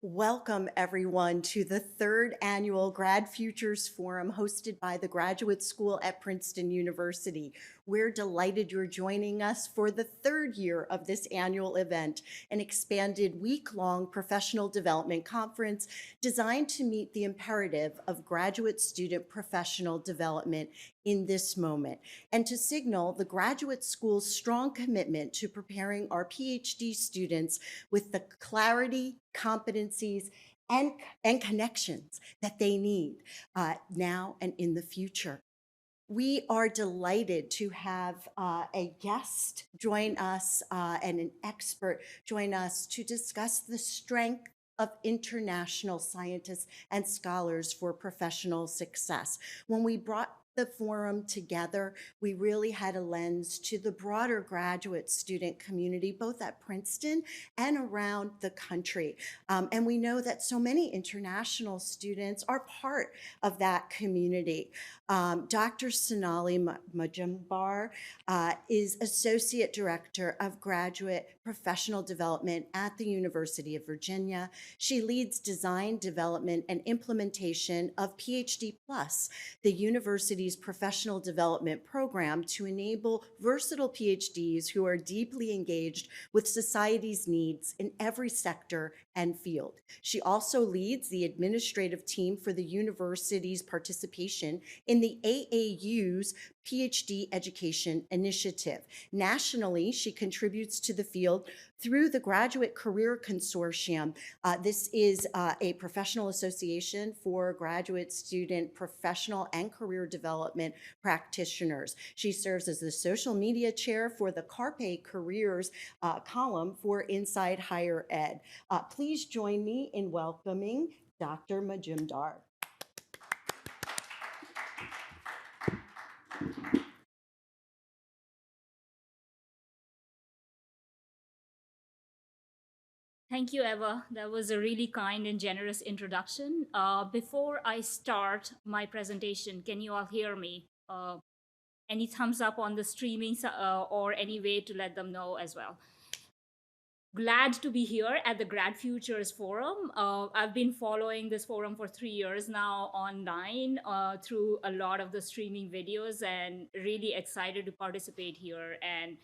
Welcome, everyone, to the third annual Grad Futures Forum hosted by the Graduate School at Princeton University. We're delighted you're joining us for the third year of this annual event, an expanded week-long professional development conference designed to meet the imperative of graduate student professional development in this moment, and to signal the graduate school's strong commitment to preparing our PhD students with the clarity, competencies, and connections that they need now and in the future. We are delighted to have a guest join us and an expert join us to discuss the strength of international scientists and scholars for professional success. When we brought the forum together, we really had a lens to the broader graduate student community, both at Princeton and around the country. And we know that so many international students are part of that community. Dr. Sonali Majumdar is Associate Director of Graduate Professional Development at the University of Virginia. She leads design, development, and implementation of PhD Plus, the university's professional development program to enable versatile PhDs who are deeply engaged with society's needs in every sector and field. She also leads the administrative team for the university's participation in the AAU's PhD Education Initiative. Nationally, she contributes to the field through the Graduate Career Consortium. This is a professional association for graduate student professional and career development practitioners. She serves as the social media chair for the Carpe Careers column for Inside Higher Ed. Please join me in welcoming Dr. Majumdar. Thank you, Eva. That was a really kind and generous introduction. Before I start my presentation, can you all hear me? Any thumbs up on the streaming or any way to let them know as well? Glad to be here at the Grad Futures Forum. I've been following this forum for 3 years now online through a lot of the streaming videos, and really excited to participate here and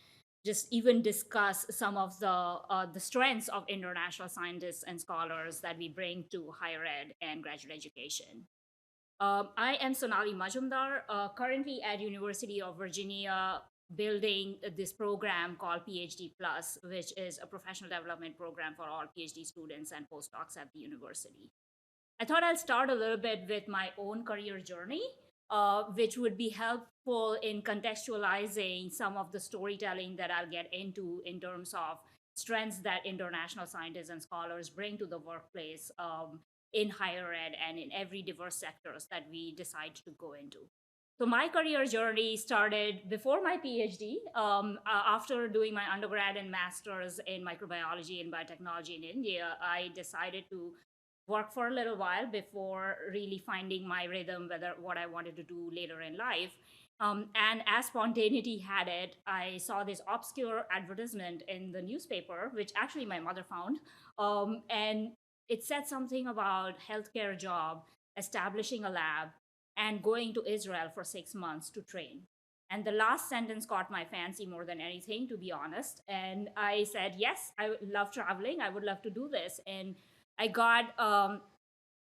just even discuss some of the strengths of international scientists and scholars that we bring to higher ed and graduate education. I am Sonali Majumdar, currently at University of Virginia, building this program called PhD Plus, which is a professional development program for all PhD students and postdocs at the university. I thought I'll start a little bit with my own career journey, which would be helpful in contextualizing some of the storytelling that I'll get into in terms of strengths that international scientists and scholars bring to the workplace in higher ed and in every diverse sectors that we decide to go into. So my career journey started before my PhD. After doing my undergrad and master's in microbiology and biotechnology in India, I decided to work for a little while before really finding my rhythm, whether what I wanted to do later in life. And as spontaneity had it, I saw this obscure advertisement in the newspaper, which actually my mother found. And it said something about healthcare job, establishing a lab, and going to Israel for 6 months to train. And the last sentence caught my fancy more than anything, to be honest. And I said, yes, I love traveling. I would love to do this. And I got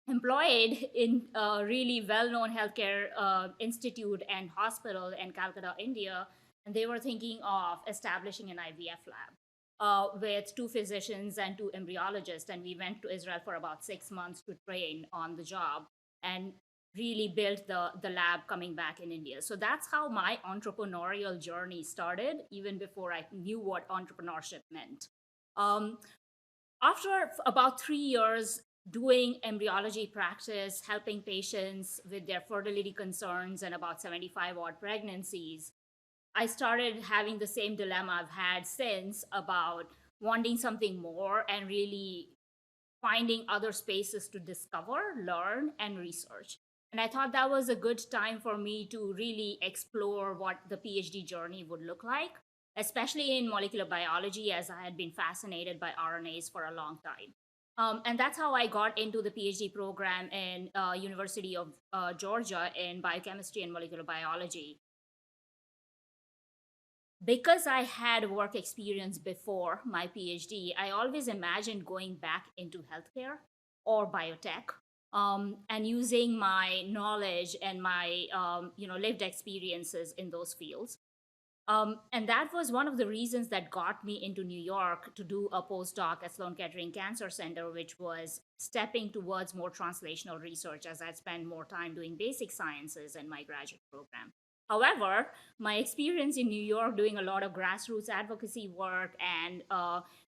employed in a really well-known healthcare institute and hospital in Calcutta, India, and they were thinking of establishing an IVF lab with two physicians and two embryologists. And we went to Israel for about 6 months to train on the job and really built the lab coming back in India. So that's how my entrepreneurial journey started, even before I knew what entrepreneurship meant. Um, After about 3 years doing embryology practice, helping patients with their fertility concerns and about 75 odd pregnancies, I started having the same dilemma I've had since about wanting something more and really finding other spaces to discover, learn, and research. And I thought that was a good time for me to really explore what the PhD journey would look like, especially in molecular biology, as I had been fascinated by RNAs for a long time. And that's how I got into the PhD program in University of Georgia in biochemistry and molecular biology. Because I had work experience before my PhD, I always imagined going back into healthcare or biotech, and using my knowledge and my lived experiences in those fields. And that was one of the reasons that got me into New York to do a postdoc at Sloan Kettering Cancer Center, which was stepping towards more translational research as I spent more time doing basic sciences in my graduate program. However, my experience in New York doing a lot of grassroots advocacy work and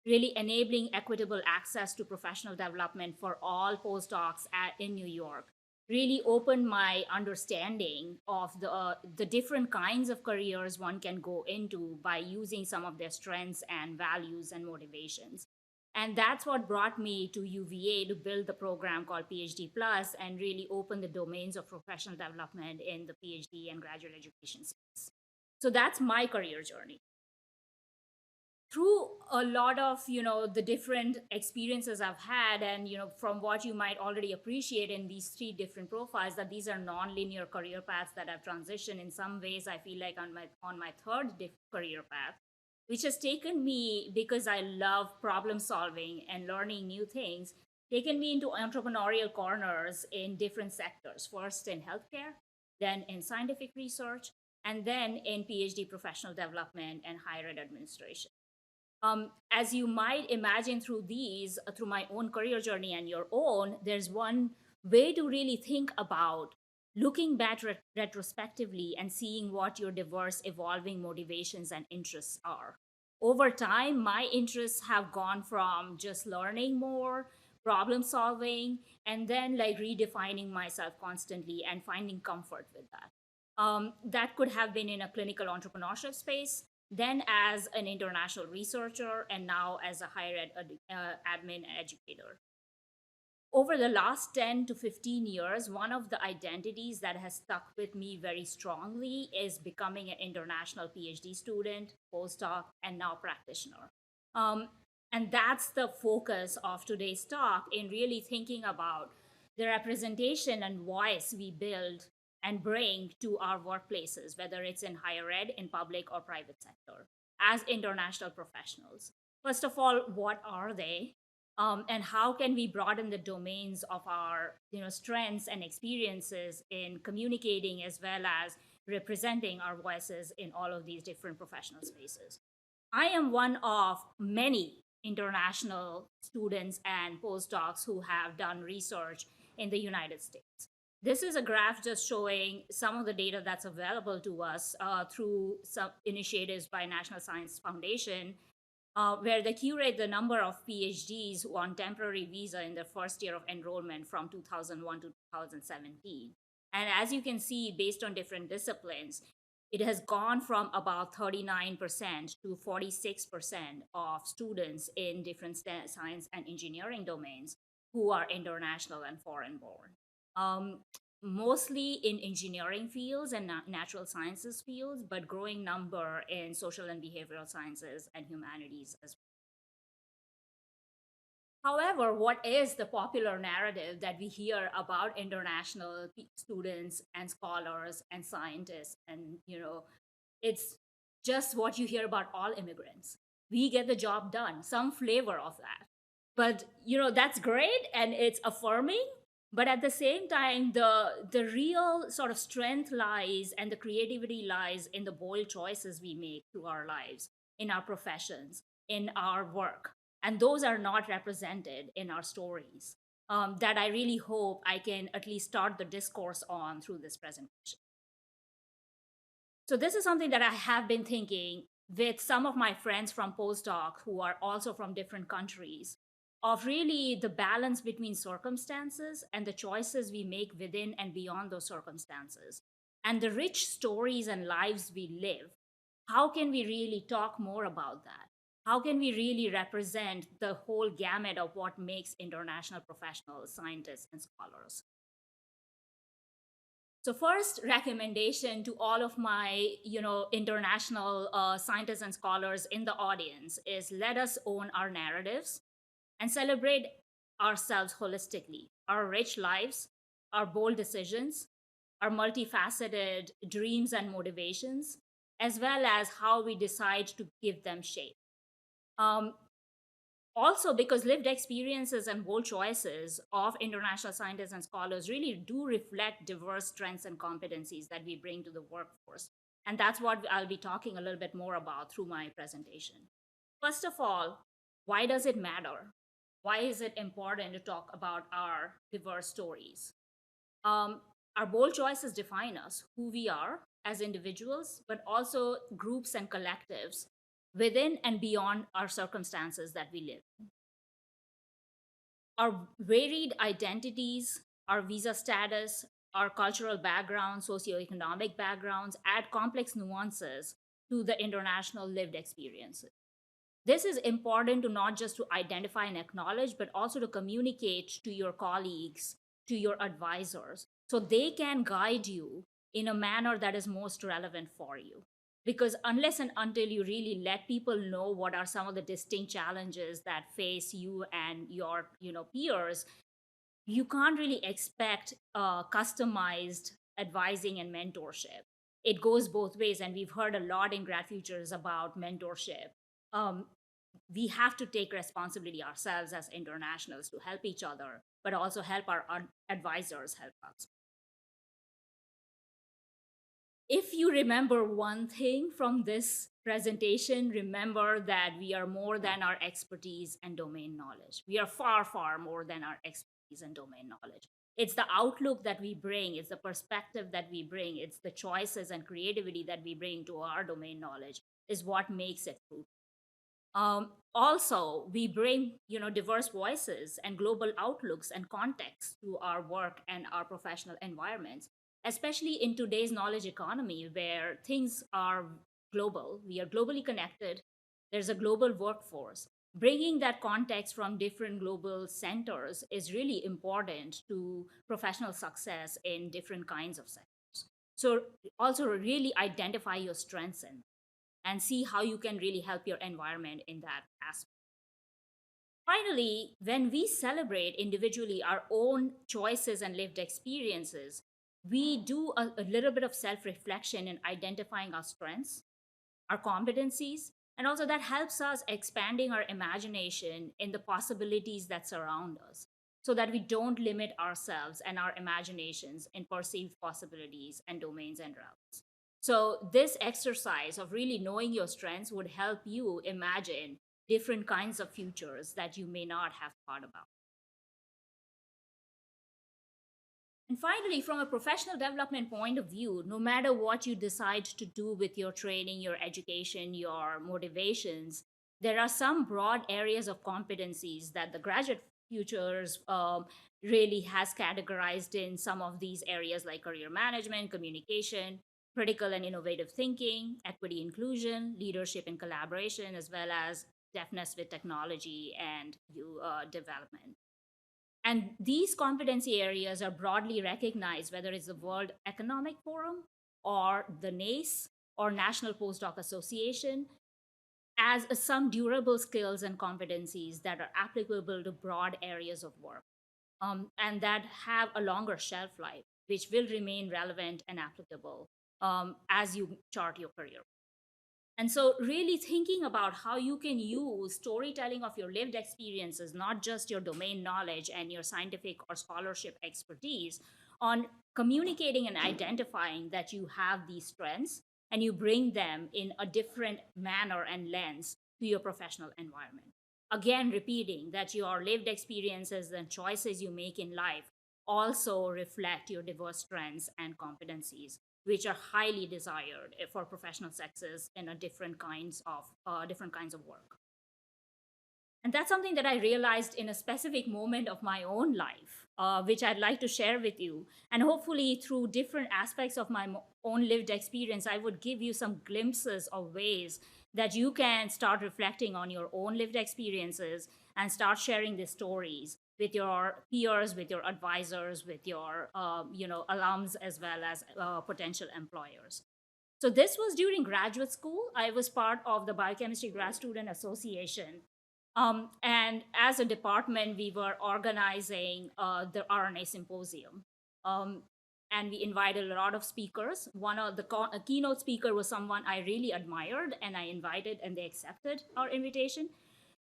really enabling equitable access to professional development for all postdocs in New York really opened my understanding of the different kinds of careers one can go into by using some of their strengths and values and motivations. And that's what brought me to UVA to build the program called PhD Plus and really open the domains of professional development in the PhD and graduate education space. So that's my career journey. Through a lot of the different experiences I've had, and from what you might already appreciate in these three different profiles, that these are non-linear career paths that I've transitioned. In some ways I feel like on my third career path, which has taken me, because I love problem solving and learning new things, taken me into entrepreneurial corners in different sectors, first in healthcare, then in scientific research, and then in PhD professional development and higher ed administration. As you might imagine through these, through my own career journey and your own, there's one way to really think about looking back retrospectively and seeing what your diverse, evolving motivations and interests are. Over time, my interests have gone from just learning more, problem solving, and then like redefining myself constantly and finding comfort with that. That could have been in a clinical entrepreneurship space, then as an international researcher, and now as a higher ed admin educator. Over the last 10 to 15 years, one of the identities that has stuck with me very strongly is becoming an international PhD student, postdoc, and now practitioner. Um, and that's the focus of today's talk, in really thinking about the representation and voice we build and bring to our workplaces, whether it's in higher ed, in public or private sector, as international professionals. First of all, what are they? And how can we broaden the domains of our strengths and experiences in communicating as well as representing our voices in all of these different professional spaces? I am one of many international students and postdocs who have done research in the United States. This is a graph just showing some of the data that's available to us through some initiatives by National Science Foundation, where they curate the number of PhDs on temporary visa in their first year of enrollment from 2001 to 2017. And as you can see, based on different disciplines, it has gone from about 39% to 46% of students in different science and engineering domains who are international and foreign born. Um, Mostly in engineering fields and natural sciences fields, but growing number in social and behavioral sciences and humanities as well. However, what is the popular narrative that we hear about international students and scholars and scientists? And, it's just what you hear about all immigrants. We get the job done, some flavor of that. But, that's great and it's affirming. But at the same time, the real sort of strength lies and the creativity lies in the bold choices we make through our lives, in our professions, in our work. And those are not represented in our stories. That I really hope I can at least start the discourse on through this presentation. So this is something that I have been thinking with some of my friends from postdoc who are also from different countries, of really the balance between circumstances and the choices we make within and beyond those circumstances, and the rich stories and lives we live. How can we really talk more about that? How can we really represent the whole gamut of what makes international professionals, scientists, and scholars? So first recommendation to all of my, international scientists and scholars in the audience is, let us own our narratives and celebrate ourselves holistically, our rich lives, our bold decisions, our multifaceted dreams and motivations, as well as how we decide to give them shape. Um, Also, because lived experiences and bold choices of international scientists and scholars really do reflect diverse strengths and competencies that we bring to the workforce. And that's what I'll be talking a little bit more about through my presentation. First of all, why does it matter? Why is it important to talk about our diverse stories? Um, our bold choices define us, who we are as individuals, but also groups and collectives within and beyond our circumstances that we live. Our varied identities, our visa status, our cultural backgrounds, socioeconomic backgrounds add complex nuances to the international lived experiences. This is important to not just to identify and acknowledge, but also to communicate to your colleagues, to your advisors, so they can guide you in a manner that is most relevant for you. Because unless and until you really let people know what are some of the distinct challenges that face you and your peers, you can't really expect customized advising and mentorship. It goes both ways, and we've heard a lot in grad futures about mentorship. um, we have to take responsibility ourselves as internationals to help each other, but also help our advisors help us. If you remember one thing from this presentation, remember that we are more than our expertise and domain knowledge. We are far, far more than our expertise and domain knowledge. It's the outlook that we bring, it's the perspective that we bring, it's the choices and creativity that we bring to our domain knowledge is what makes it true. Also, we bring diverse voices and global outlooks and contexts to our work and our professional environments, especially in today's knowledge economy where things are global. We are globally connected. There's a global workforce. Bringing that context from different global centers is really important to professional success in different kinds of sectors. So, also really identify your strengths and see how you can really help your environment in that aspect. Finally, when we celebrate individually our own choices and lived experiences, we do a little bit of self reflection in identifying our strengths, our competencies, and also that helps us expanding our imagination in the possibilities that surround us so that we don't limit ourselves and our imaginations in perceived possibilities and domains and realms. So, this exercise of really knowing your strengths would help you imagine different kinds of futures that you may not have thought about. And finally, from a professional development point of view, no matter what you decide to do with your training, your education, your motivations, there are some broad areas of competencies that the graduate futures really has categorized in some of these areas like career management, communication, critical and innovative thinking, equity inclusion, leadership and collaboration, as well as deafness with technology and development. And these competency areas are broadly recognized, whether it's the World Economic Forum or the NACE or National Postdoc Association, as some durable skills and competencies that are applicable to broad areas of work, and that have a longer shelf life, which will remain relevant and applicable as you chart your career. And so, really thinking about how you can use storytelling of your lived experiences, not just your domain knowledge and your scientific or scholarship expertise, on communicating and identifying that you have these strengths and you bring them in a different manner and lens to your professional environment. Again, repeating that your lived experiences and choices you make in life also reflect your diverse strengths and competencies, which are highly desired for professional success in a different kinds of work. And that's something that I realized in a specific moment of my own life, which I'd like to share with you. And hopefully, through different aspects of my own lived experience, I would give you some glimpses of ways that you can start reflecting on your own lived experiences and start sharing these stories with your peers, with your advisors, with your alums, as well as potential employers. So this was during graduate school. I was part of the Biochemistry Grad Student Association, And as a department, we were organizing the RNA symposium. Um, and we invited a lot of speakers. One of the a keynote speaker was someone I really admired, and I invited, and they accepted our invitation.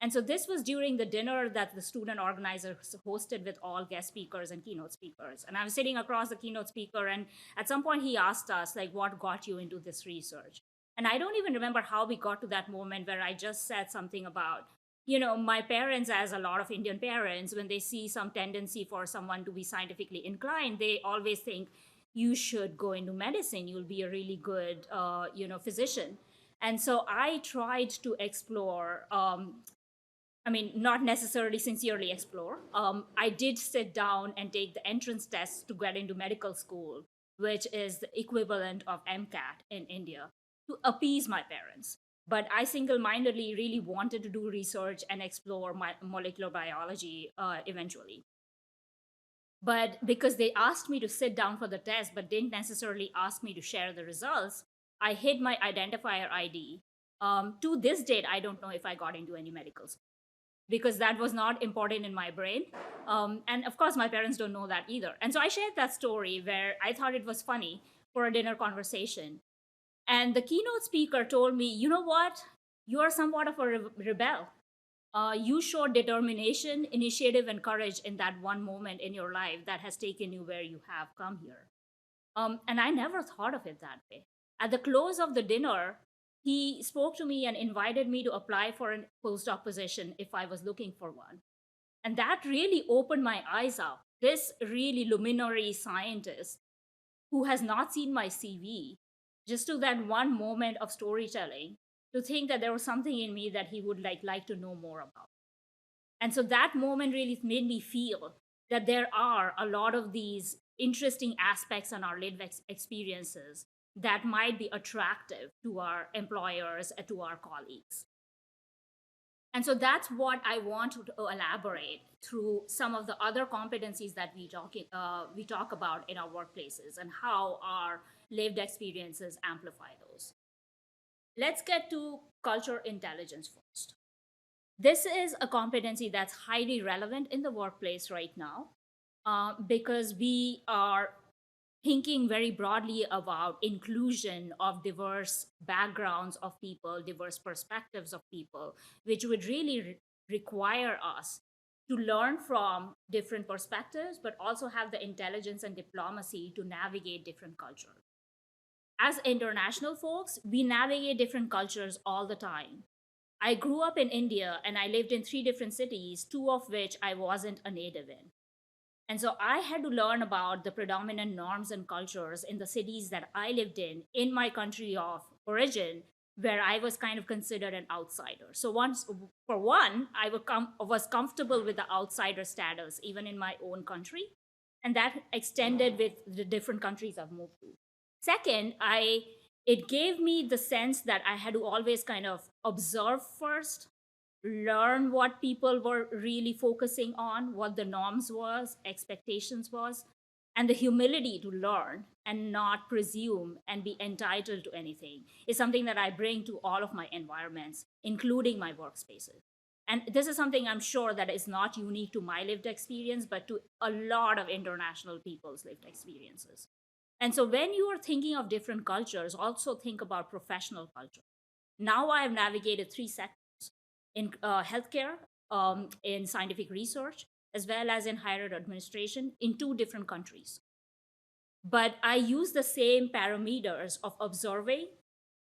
And so this was during the dinner that the student organizers hosted with all guest speakers and keynote speakers. And I was sitting across the keynote speaker, and at some point he asked us, like, what got you into this research? And I don't even remember how we got to that moment where I just said something about, my parents, as a lot of Indian parents, when they see some tendency for someone to be scientifically inclined, they always think you should go into medicine. You'll be a really good, physician. And so I tried to explore not necessarily sincerely explore. I did sit down and take the entrance test to get into medical school, which is the equivalent of MCAT in India, to appease my parents. But I single mindedly really wanted to do research and explore my molecular biology eventually. But because they asked me to sit down for the test, but didn't necessarily ask me to share the results, I hid my identifier ID. To this date, I don't know if I got into any medical school because that was not important in my brain. And of course, my parents don't know that either. And so I shared that story where I thought it was funny for a dinner conversation. And the keynote speaker told me, you know what? You are somewhat of a rebel. You showed determination, initiative, and courage in that one moment in your life that has taken you where you have come here. And I never thought of it that way. At the close of the dinner, he spoke to me and invited me to apply for a postdoc position if I was looking for one. And that really opened my eyes up. This really luminary scientist who has not seen my CV, just to that one moment of storytelling, to think that there was something in me that he would like to know more about. And so that moment really made me feel that there are a lot of these interesting aspects in our lived experiences that might be attractive to our employers and to our colleagues. And so that's what I want to elaborate through some of the other competencies that we talk about in our workplaces and how our lived experiences amplify those. Let's get to culture intelligence first. This is a competency that's highly relevant in the workplace right now because we are thinking very broadly about inclusion of diverse backgrounds of people, diverse perspectives of people, which would really require us to learn from different perspectives, but also have the intelligence and diplomacy to navigate different cultures. As international folks, we navigate different cultures all the time. I grew up in India and I lived in three different cities, two of which I wasn't a native in. And so I had to learn about the predominant norms and cultures in the cities that I lived in my country of origin, where I was kind of considered an outsider. So once, for one, was comfortable with the outsider status, even in my own country. And that extended with the different countries I've moved to. Second, it gave me the sense that I had to always kind of observe first, learn what people were really focusing on, what the norms was, expectations was, and the humility to learn and not presume and be entitled to anything is something that I bring to all of my environments, including my workspaces. And this is something I'm sure that is not unique to my lived experience, but to a lot of international people's lived experiences. And so when you are thinking of different cultures, also think about professional culture. Now I have navigated three sectors in healthcare, in scientific research, as well as in higher administration in two different countries. But I use the same parameters of observing,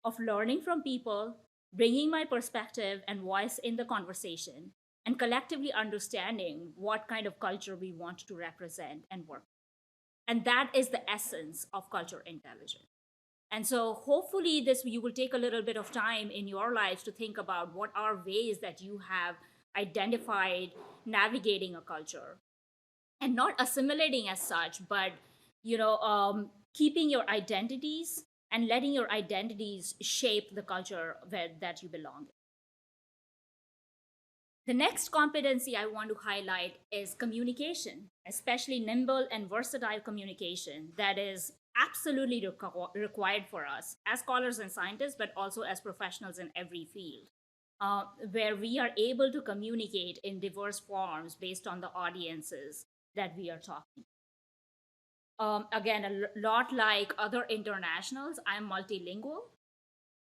of learning from people, bringing my perspective and voice in the conversation, and collectively understanding what kind of culture we want to represent and work. And that is the essence of culture intelligence. And so hopefully this you will take a little bit of time in your lives to think about what are ways that you have identified navigating a culture and not assimilating as such, but keeping your identities and letting your identities shape the culture that you belong in. The next competency I want to highlight is communication, especially nimble and versatile communication that is absolutely required for us as scholars and scientists, but also as professionals in every field. where we are able to communicate in diverse forms based on the audiences that we are talking. Again, lot like other internationals, I'm multilingual.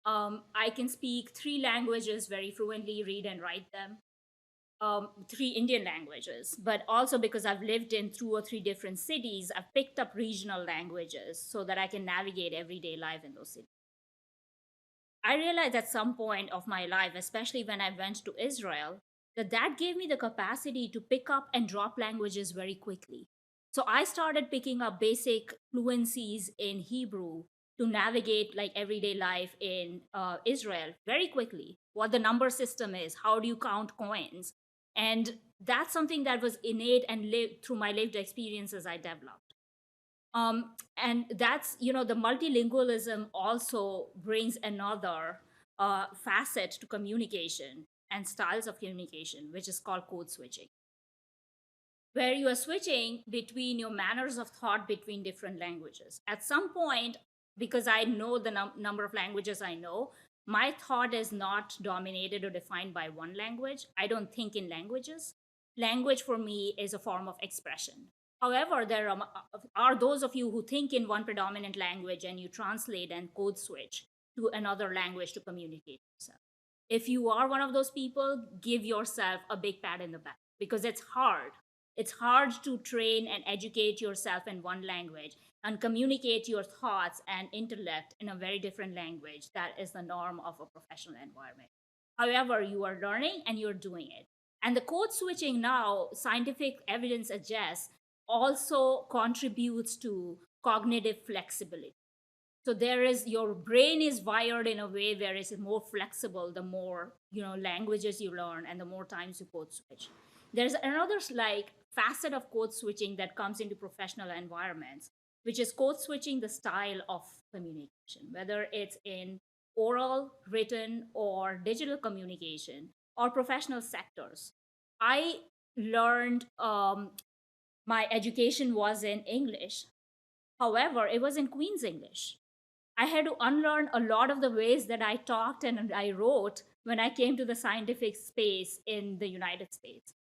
I can speak three languages very fluently, read and write them. Three Indian languages, but also because I've lived in two or three different cities, I've picked up regional languages so that I can navigate everyday life in those cities. I realized at some point of my life, especially when I went to Israel, that that gave me the capacity to pick up and drop languages very quickly. So I started picking up basic fluencies in Hebrew to navigate like everyday life in Israel very quickly. What the number system is, how do you count coins, and that's something that was innate and lived through my lived experiences I developed. And that's, the multilingualism also brings another facet to communication and styles of communication, which is called code switching, where you are switching between your manners of thought between different languages. At some point, because I know the number of languages I know, my thought is not dominated or defined by one language. I don't think in languages. Language for me is a form of expression. However, there are those of you who think in one predominant language and you translate and code switch to another language to communicate yourself. If you are one of those people, give yourself a big pat in the back because it's hard. It's hard to train and educate yourself in one language and communicate your thoughts and intellect in a very different language. That is the norm of a professional environment. However, you are learning and you're doing it. And the code switching now, scientific evidence suggests, also contributes to cognitive flexibility. So there is, your brain is wired in a way where it's more flexible the more languages you learn and the more times you code switch. There's another like facet of code switching that comes into professional environments, which is code switching the style of communication, whether it's in oral, written, or digital communication or professional sectors. I learned, my education was in English. However, it was in Queen's English. I had to unlearn a lot of the ways that I talked and I wrote when I came to the scientific space in the United States.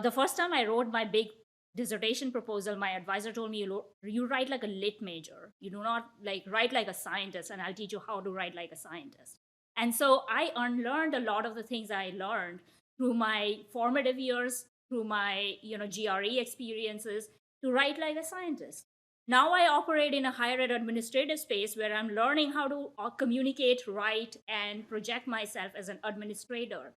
The first time I wrote my big dissertation proposal, my advisor told me, you write like a lit major. You do not like write like a scientist, and I'll teach you how to write like a scientist. And so I unlearned a lot of the things I learned through my formative years, through my GRE experiences, to write like a scientist. Now I operate in a higher ed administrative space where I'm learning how to communicate, write, and project myself as an administrator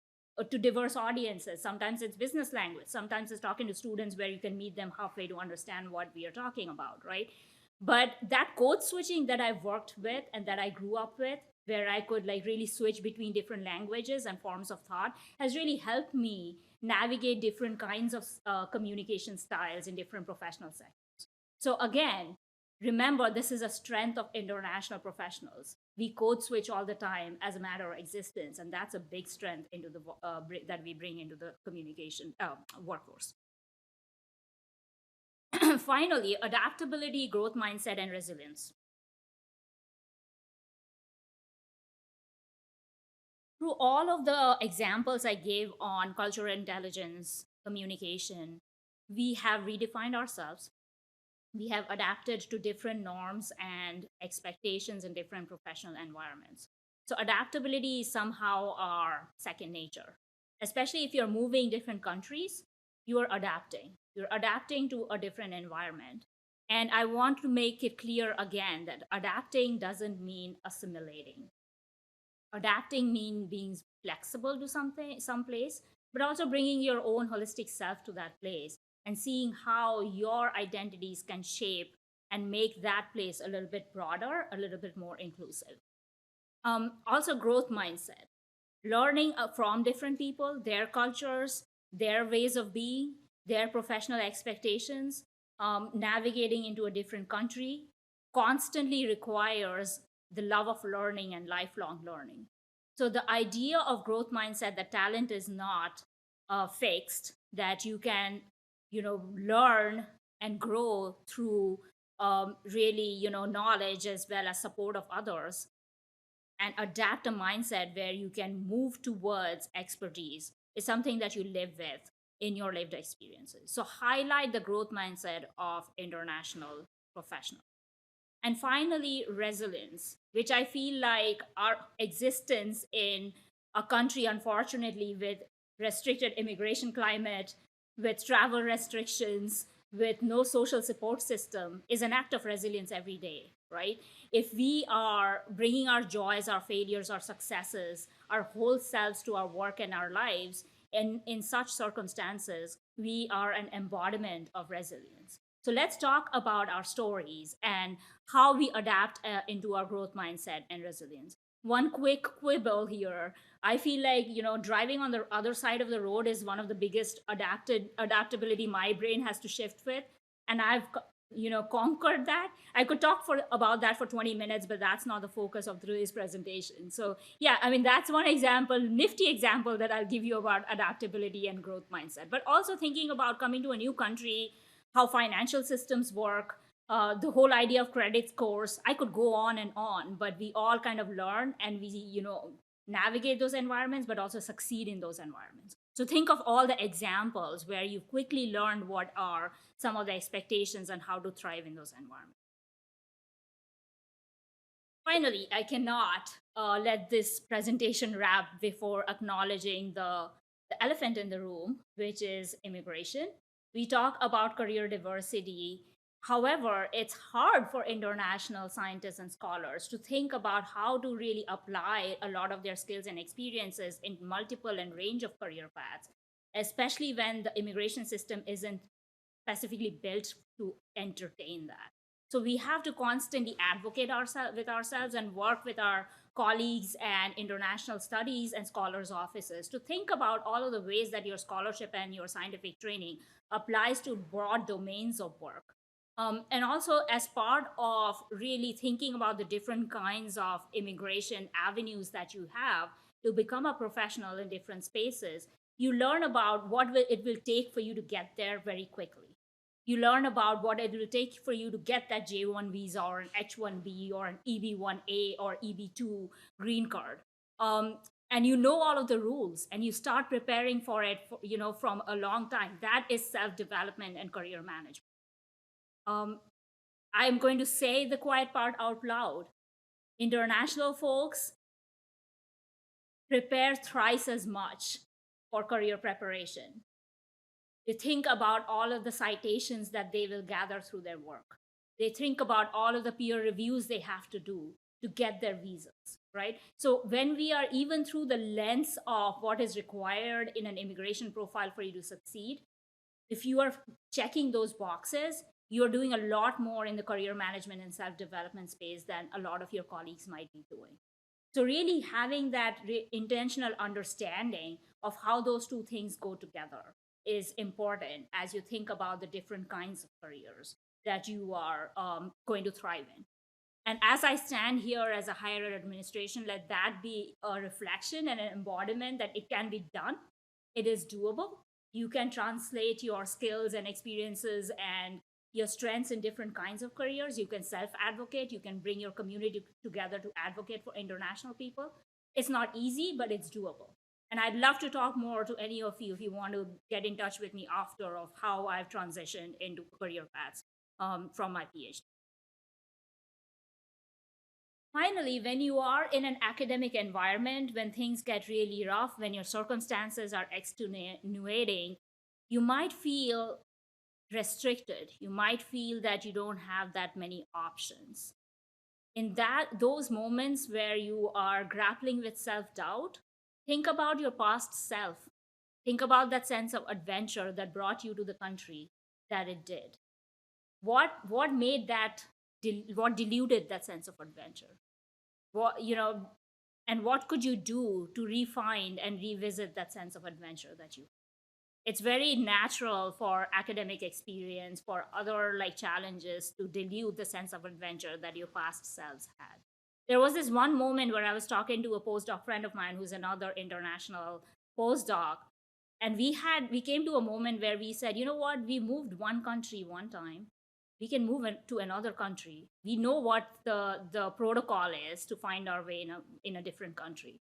to diverse audiences. Sometimes it's business language, sometimes it's talking to students where you can meet them halfway to understand what we are talking about, right? But that code switching that I've worked with and that I grew up with, where I could like really switch between different languages and forms of thought, has really helped me navigate different kinds of communication styles in different professional sectors. So again, remember, this is a strength of international professionals. We code switch all the time as a matter of existence, and that's a big strength into the that we bring into the communication workforce. Finally, adaptability, growth mindset, and resilience. Through all of the examples I gave on cultural intelligence, communication, we have redefined ourselves. We have adapted to different norms and expectations in different professional environments. So adaptability is somehow our second nature. Especially if you're moving different countries, you're adapting. You're adapting to a different environment. And I want to make it clear again that adapting doesn't mean assimilating. Adapting means being flexible to something, some place, but also bringing your own holistic self to that place and seeing how your identities can shape and make that place a little bit broader, a little bit more inclusive. Also, growth mindset, learning from different people, their cultures, their ways of being, their professional expectations, navigating into a different country constantly requires the love of learning and lifelong learning. So the idea of growth mindset, that talent is not fixed, that you can, learn and grow through really, knowledge as well as support of others, and adapt a mindset where you can move towards expertise is something that you live with in your lived experiences. So highlight the growth mindset of international professionals. And finally, resilience, which I feel like our existence in a country, unfortunately, with restricted immigration climate, with travel restrictions, with no social support system, is an act of resilience every day, right? If we are bringing our joys, our failures, our successes, our whole selves to our work and our lives, and in such circumstances, we are an embodiment of resilience. So let's talk about our stories and how we adapt into our growth mindset and resilience. One quick quibble here. I feel like, driving on the other side of the road is one of the biggest adaptability my brain has to shift with. And I've, conquered that. I could talk about that for 20 minutes, but that's not the focus of today's presentation. So yeah, I mean, that's one example, nifty example that I'll give you about adaptability and growth mindset. But also thinking about coming to a new country, how financial systems work, the whole idea of credit scores. I could go on, but we all kind of learn and we, navigate those environments, but also succeed in those environments. So think of all the examples where you've quickly learned what are some of the expectations and how to thrive in those environments. Finally, I cannot let this presentation wrap before acknowledging the elephant in the room, which is immigration. We talk about career diversity. However, it's hard for international scientists and scholars to think about how to really apply a lot of their skills and experiences in multiple and range of career paths, especially when the immigration system isn't specifically built to entertain that. So we have to constantly advocate with ourselves and work with our colleagues and international studies and scholars offices to think about all of the ways that your scholarship and your scientific training applies to broad domains of work. And also, as part of really thinking about the different kinds of immigration avenues that you have to become a professional in different spaces, you learn about it will take for you to get there very quickly. You learn about what it will take for you to get that J1 visa or an H1B or an EB1A or EB2 green card. And you know all of the rules and you start preparing for it from a long time. That is self-development and career management. um, I'm going to say the quiet part out loud. International folks prepare thrice as much for career preparation. They think about all of the citations that they will gather through their work. They think about all of the peer reviews they have to do to get their visas, right? So when we are even through the lens of what is required in an immigration profile for you to succeed, if you are checking those boxes, you're doing a lot more in the career management and self development space than a lot of your colleagues might be doing. So, really having that intentional understanding of how those two things go together is important as you think about the different kinds of careers that you are going to thrive in. And as I stand here as a higher ed administration, let that be a reflection and an embodiment that it can be done. It is doable. You can translate your skills and experiences and your strengths in different kinds of careers. You can self advocate. You can bring your community together to advocate for international people. It's not easy, but it's doable. And I'd love to talk more to any of you if you want to get in touch with me after of how I've transitioned into career paths from my PhD. Finally, when you are in an academic environment, when things get really rough, when your circumstances are extenuating, you might feel restricted. You might feel that you don't have that many options. In those moments where you are grappling with self-doubt, think about your past self. Think about that sense of adventure that brought you to the country that it did. What made that what diluted that sense of adventure? And what could you do to refine and revisit that sense of adventure that you it's very natural for academic experience, for other like challenges to dilute the sense of adventure that your past selves had. There was this one moment where I was talking to a postdoc friend of mine who's another international postdoc, and we came to a moment where we said, you know what, we moved one country one time, We can move to another country. We know what the protocol is to find our way in a different country.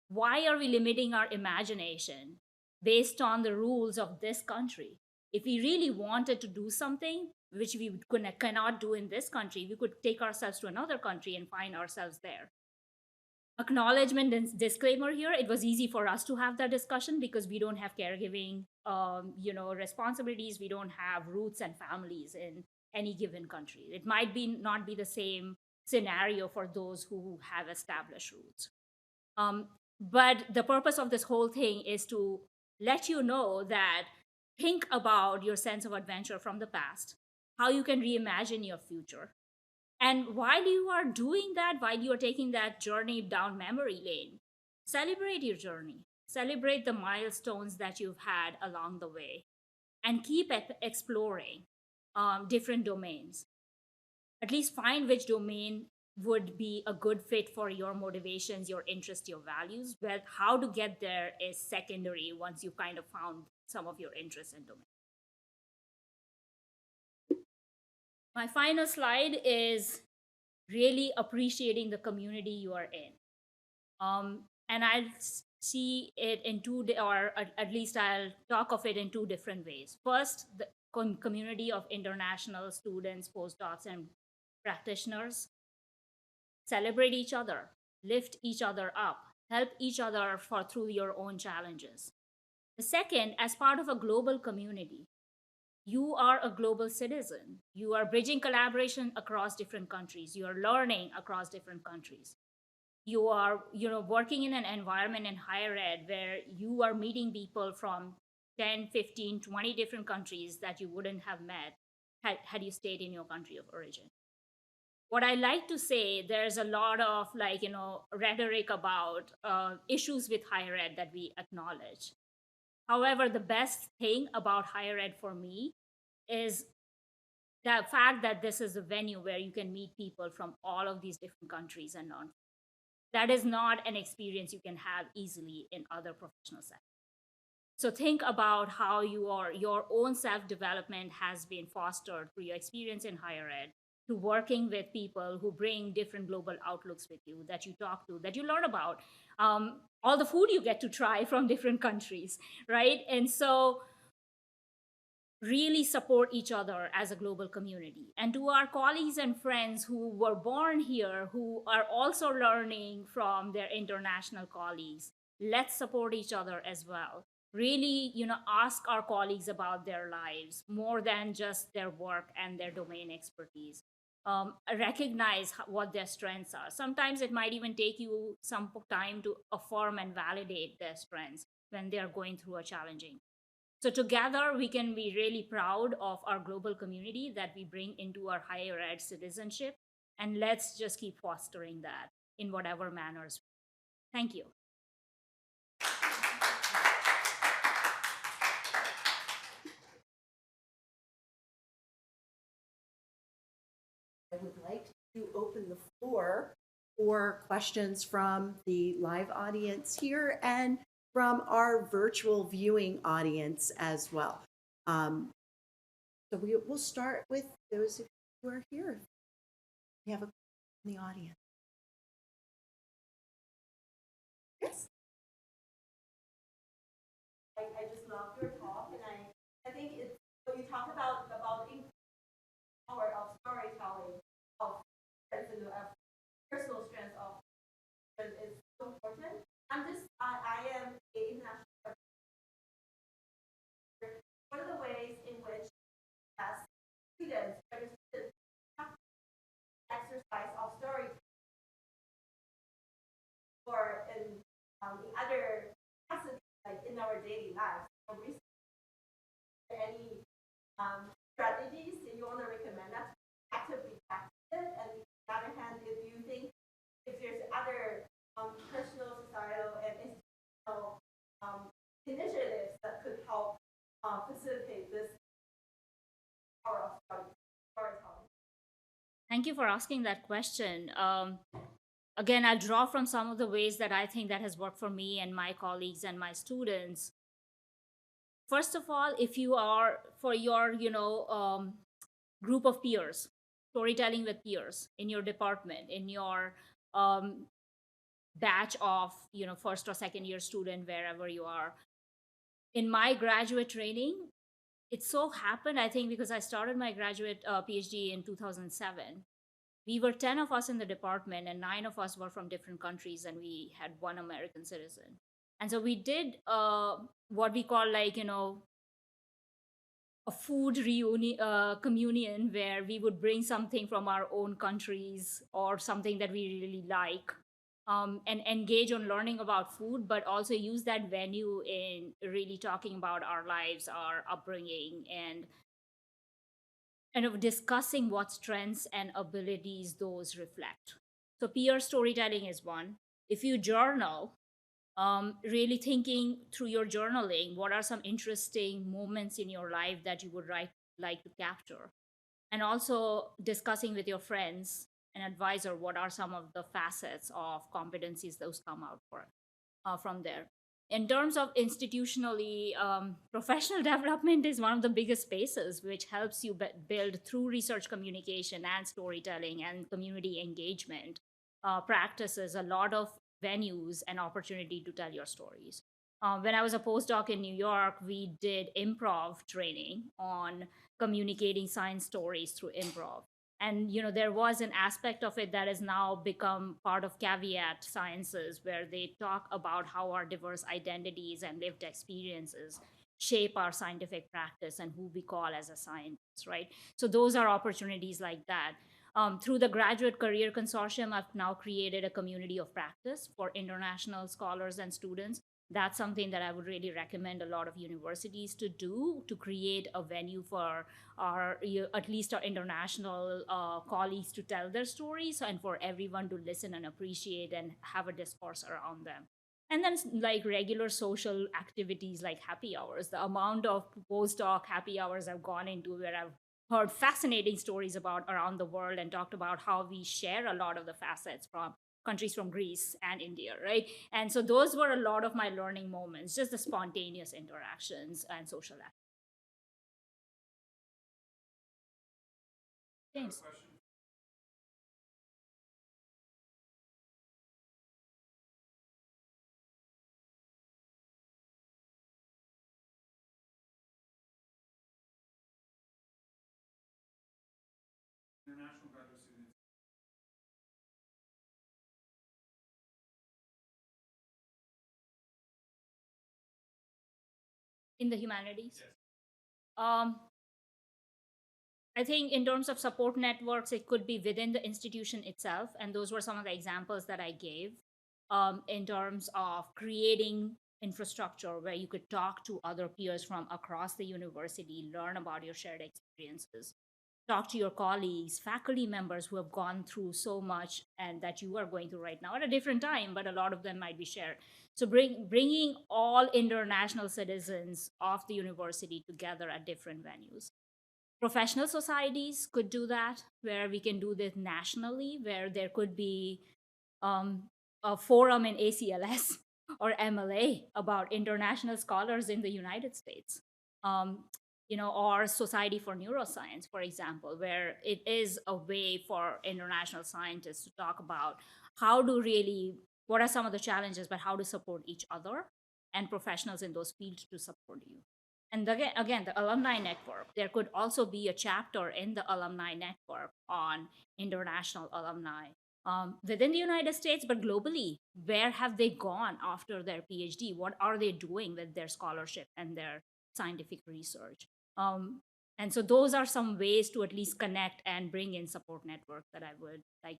Why are we limiting our imagination based on the rules of this country? If we really wanted to do something which we cannot do in this country, we could take ourselves to another country and find ourselves there. Acknowledgement and disclaimer here, it was easy for us to have that discussion because we don't have caregiving responsibilities. We don't have roots and families in any given country. It might be not be the same scenario for those who have established roots. But the purpose of this whole thing is to let you know that think about your sense of adventure from the past, how you can reimagine your future. And while you are doing that, while you are taking that journey down memory lane, celebrate your journey, celebrate the milestones that you've had along the way, and keep exploring different domains. At least find which domain would be a good fit for your motivations, your interests, your values. But how to get there is secondary once you kind of found some of your interests and domains. My final slide is really appreciating the community you are in. And I'll see it in or at least I'll talk of it in two different ways. First, the community of international students, postdocs, and practitioners. Celebrate each other, lift each other up, help each other through your own challenges. The second, as part of a global community, you are a global citizen. You are bridging collaboration across different countries. You are learning across different countries. You are, working in an environment in higher ed where you are meeting people from 10, 15, 20 different countries that you wouldn't have met had you stayed in your country of origin. What I like to say, there's a lot of rhetoric about issues with higher ed that we acknowledge. However, the best thing about higher ed for me is the fact that this is a venue where you can meet people from all of these different countries and non. That is not an experience you can have easily in other professional settings. So think about how your own self-development has been fostered through your experience in higher ed, to working with people who bring different global outlooks with you, that you talk to, that you learn about, all the food you get to try from different countries, right? And so really support each other as a global community. And to our colleagues and friends who were born here, who are also learning from their international colleagues, let's support each other as well. Really, ask our colleagues about their lives more than just their work and their domain expertise. Recognize what their strengths are. Sometimes it might even take you some time to affirm and validate their strengths when they are going through a challenging. So together, we can be really proud of our global community that we bring into our higher ed citizenship. And let's just keep fostering that in whatever manners. Thank you. I would like to open the floor for questions from the live audience here and from our virtual viewing audience as well. So we'll start with those of you who are here. We have a question in the audience. Yes. I just loved your talk, and I think it's when you talk about the power of storytelling, of personal strength of is so important. I am a international. One of the ways in which as students exercise of storytelling or in other facets, like in our daily lives. Any strategies that you want to recommend us actively practice it? And on the other hand, if you think if there's other personal, societal, and institutional initiatives that could help facilitate this power of storytelling. Thank you for asking that question. Again, I'll draw from some of the ways that I think that has worked for me and my colleagues and my students. First of all, if you are for your group of peers, storytelling with peers in your department, in your um, batch of first or second year student, wherever you are. In my graduate training, it so happened, I think, because I started my graduate PhD in 2007. We were 10 of us in the department, and 9 of us were from different countries, and we had one American citizen. And so we did what we call, like, a food reunion, communion, where we would bring something from our own countries or something that we really like, and engage on learning about food, but also use that venue in really talking about our lives, our upbringing, and kind of discussing what strengths and abilities those reflect. So peer storytelling is one. If you journal, really thinking through your journaling, what are some interesting moments in your life that you would like to capture? And also discussing with your friends and advisor what are some of the facets of competencies those come out from there. In terms of institutionally, professional development is one of the biggest spaces which helps you build through research communication and storytelling and community engagement practices, a lot of venues and opportunity to tell your stories. When I was a postdoc in New York, we did improv training on communicating science stories through improv. And there was an aspect of it that has now become part of caveat sciences, where they talk about how our diverse identities and lived experiences shape our scientific practice and who we call as a scientist, right? So those are opportunities like that. Through the Graduate Career Consortium, I've now created a community of practice for international scholars and students. That's something that I would really recommend a lot of universities to do, to create a venue for at least our international colleagues to tell their stories, and for everyone to listen and appreciate and have a discourse around them. And then like regular social activities like happy hours, the amount of postdoc happy hours I've gone into, where I've heard fascinating stories about around the world and talked about how we share a lot of the facets from countries from Greece and India, right? And so those were a lot of my learning moments, just the spontaneous interactions and social activities. In the humanities. Yes. I think in terms of support networks, it could be within the institution itself. And those were some of the examples that I gave, in terms of creating infrastructure where you could talk to other peers from across the university, learn about your shared experiences, talk to your colleagues, faculty members who have gone through so much and that you are going through right now at a different time, but a lot of them might be shared. So bringing all international citizens of the university together at different venues. Professional societies could do that, where we can do this nationally, where there could be a forum in ACLS or MLA about international scholars in the United States. Um, or Society for Neuroscience, for example, where it is a way for international scientists to talk about what are some of the challenges, but how to support each other and professionals in those fields to support you. And again, the alumni network, there could also be a chapter in the alumni network on international alumni within the United States, but globally. Where have they gone after their PhD? What are they doing with their scholarship and their scientific research? And so those are some ways to at least connect and bring in support network that I would like.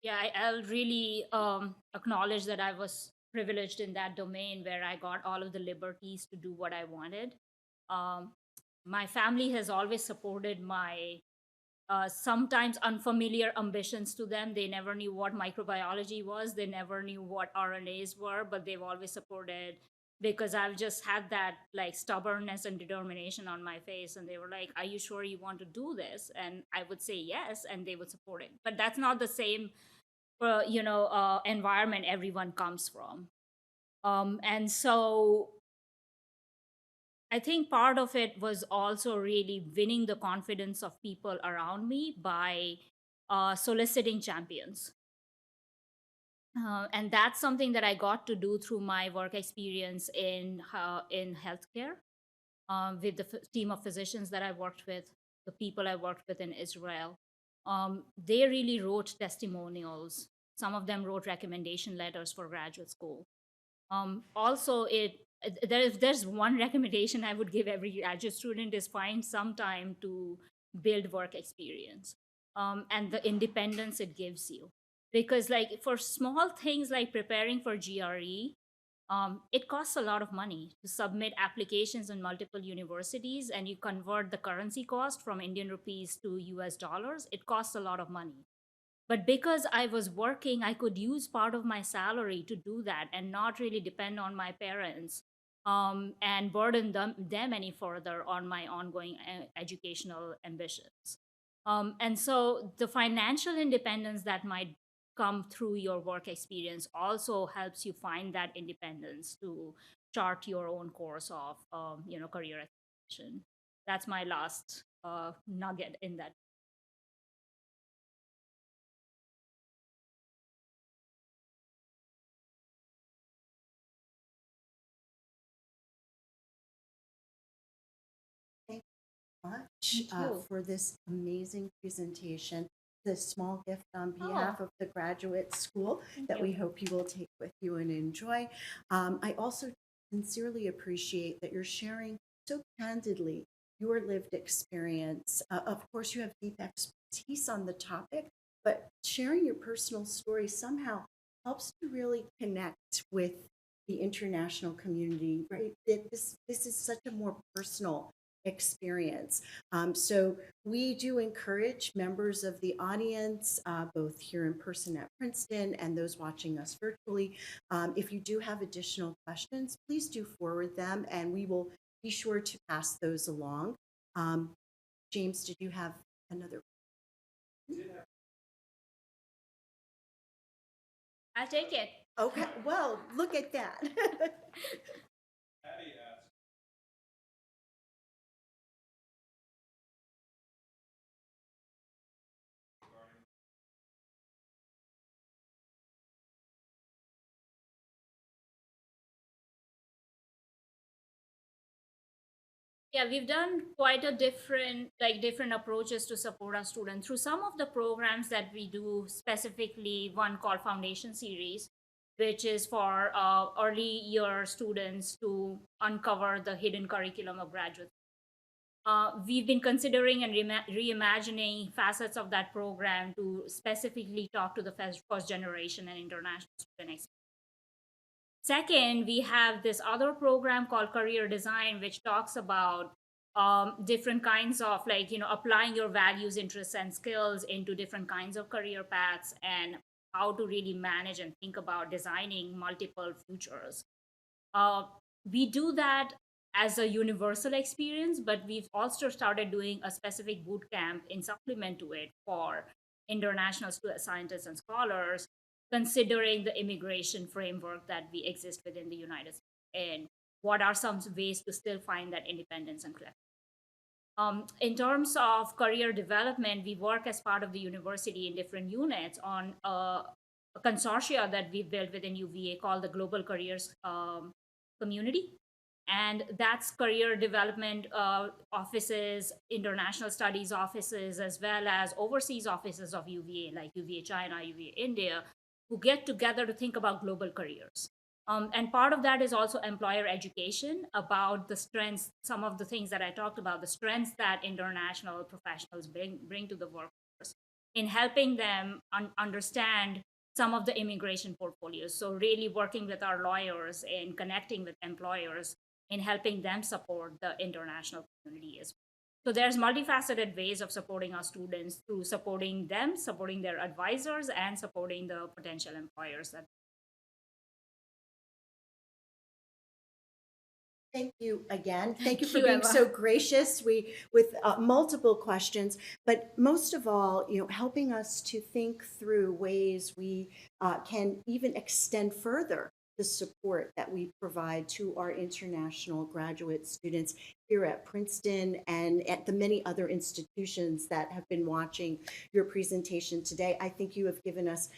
Yeah, I'll really acknowledge that I was privileged in that domain where I got all of the liberties to do what I wanted. Um, my family has always supported my sometimes unfamiliar ambitions to them. They never knew what microbiology was, they never knew what RNAs were, but they've always supported because I've just had that like stubbornness and determination on my face. And they were like, "Are you sure you want to do this?" And I would say yes, and they would support it. But that's not the same, environment everyone comes from. And so I think part of it was also really winning the confidence of people around me by soliciting champions. And that's something that I got to do through my work experience in healthcare, with the team of physicians that I worked with, the people I worked with in Israel. They really wrote testimonials. Some of them wrote recommendation letters for graduate school. Also, if there's one recommendation I would give every graduate student is find some time to build work experience, and the independence it gives you. Because like for small things like preparing for GRE, it costs a lot of money to submit applications in multiple universities, and you convert the currency cost from Indian rupees to US dollars. It costs a lot of money. But because I was working, I could use part of my salary to do that and not really depend on my parents, and burden them any further on my ongoing educational ambitions. And so the financial independence that might come through your work experience also helps you find that independence to chart your own course of career exploration. That's my last nugget in that. Thank you much Thank you. for this amazing presentation. This small gift on Oh, behalf of the graduate school thank that you. we hope you will take with you and enjoy. I also sincerely appreciate that you're sharing so candidly your lived experience. Of course, you have deep expertise on the topic, but sharing your personal story somehow helps to really connect with the international community, right? This is such a more personal experience. So we do encourage members of the audience, both here in person at Princeton and those watching us virtually. If you do have additional questions, please do forward them and we will be sure to pass those along. Um, James, did you have another? I'll take it. Okay, well, look at that. Yeah, we've done quite a different approaches to support our students through some of the programs that we do, specifically one called Foundation Series, which is for early year students to uncover the hidden curriculum of graduate. We've been considering and reimagining facets of that program to specifically talk to the first generation and international students. Second, we have this other program called Career Design, which talks about different kinds of applying your values, interests, and skills into different kinds of career paths and how to really manage and think about designing multiple futures. Uh, we do that as a universal experience, but we've also started doing a specific boot camp in supplement to it for international scientists and scholars, considering the immigration framework that we exist within the United States and what are some ways to still find that independence and flexibility. In terms of career development, we work as part of the university in different units on a consortia that we've built within UVA called the Global Careers Community. And that's career development offices, international studies offices, as well as overseas offices of UVA, like UVA China, UVA India, who get together to think about global careers. And part of that is also employer education about the strengths, some of the things that I talked about, the strengths that international professionals bring to the workforce in helping them understand some of the immigration portfolios. So, really working with our lawyers and connecting with employers in helping them support the international community as well. So there's multifaceted ways of supporting our students through supporting them, supporting their advisors, and supporting the potential employers that Thank you again. Thank you Thank for you, being so Eva. gracious. With multiple questions, but most of all, helping us to think through ways we can even extend further the support that we provide to our international graduate students here at Princeton and at the many other institutions that have been watching your presentation today. I think you have given us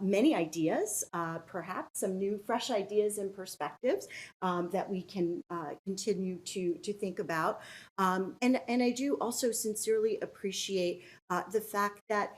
many ideas, perhaps some new, fresh ideas and perspectives that we can continue to think about. And I do also sincerely appreciate the fact that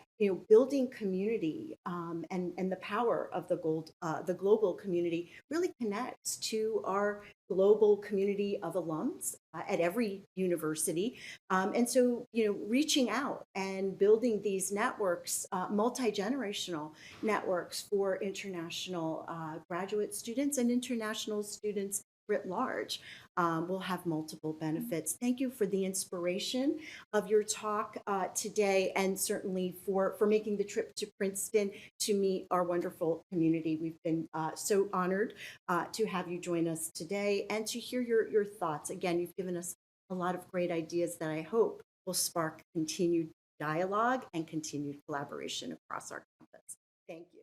building community and the power of the global community really connects to our global community of alums at every university. And so, reaching out and building these networks, multi-generational networks for international graduate students and international students writ large will have multiple benefits. Thank you for the inspiration of your talk today, and certainly for making the trip to Princeton to meet our wonderful community. We've been so honored to have you join us today and to hear your thoughts. Again, you've given us a lot of great ideas that I hope will spark continued dialogue and continued collaboration across our campus. Thank you.